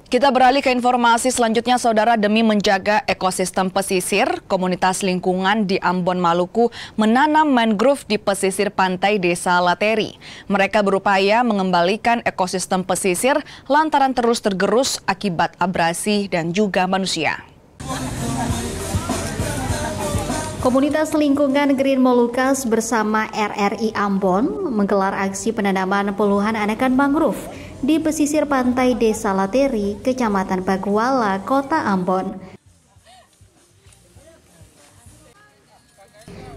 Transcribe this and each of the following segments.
Kita beralih ke informasi selanjutnya, Saudara. Demi menjaga ekosistem pesisir, komunitas lingkungan di Ambon, Maluku menanam mangrove di pesisir pantai Desa Lateri. Mereka berupaya mengembalikan ekosistem pesisir lantaran terus tergerus akibat abrasi dan juga manusia. Komunitas lingkungan Green Molucas bersama RRI Ambon menggelar aksi penanaman puluhan anakan mangrove di pesisir pantai Desa Lateri, Kecamatan Baguala, Kota Ambon.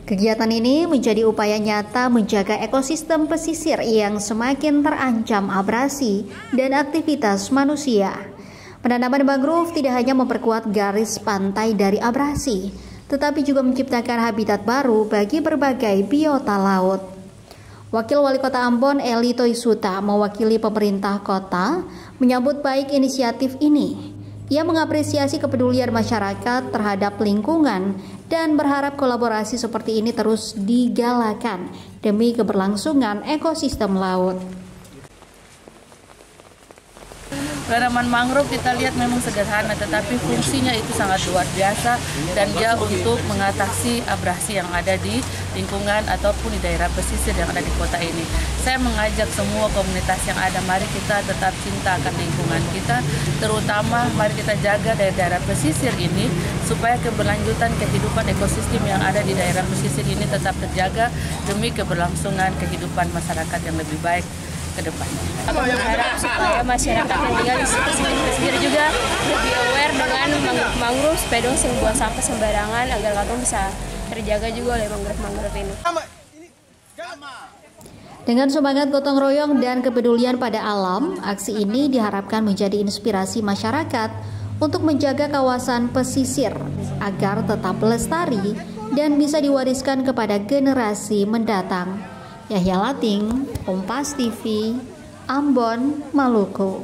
Kegiatan ini menjadi upaya nyata menjaga ekosistem pesisir yang semakin terancam abrasi dan aktivitas manusia. Penanaman mangrove tidak hanya memperkuat garis pantai dari abrasi, tetapi juga menciptakan habitat baru bagi berbagai biota laut. Wakil Wali Kota Ambon, Eli Toisuta, mewakili pemerintah kota, menyambut baik inisiatif ini. Ia mengapresiasi kepedulian masyarakat terhadap lingkungan dan berharap kolaborasi seperti ini terus digalakan demi keberlangsungan ekosistem laut. Penanaman mangrove kita lihat memang sederhana, tetapi fungsinya itu sangat luar biasa dan dia untuk mengatasi abrasi yang ada di lingkungan ataupun di daerah pesisir yang ada di kota ini. Saya mengajak semua komunitas yang ada, mari kita tetap cinta akan lingkungan kita, terutama mari kita jaga daerah pesisir ini supaya keberlanjutan kehidupan ekosistem yang ada di daerah pesisir ini tetap terjaga demi keberlangsungan kehidupan masyarakat yang lebih baik ke depan. Aku berharap supaya masyarakat yang tinggal di pesisir juga lebih aware dengan mangrove supaya dong sing buang sampah sembarangan agar katong bisa terjaga juga oleh mangrove ini. Dengan semangat gotong royong dan kepedulian pada alam, aksi ini diharapkan menjadi inspirasi masyarakat untuk menjaga kawasan pesisir agar tetap lestari dan bisa diwariskan kepada generasi mendatang. Yahya Lating, Kompas TV, Ambon, Maluku.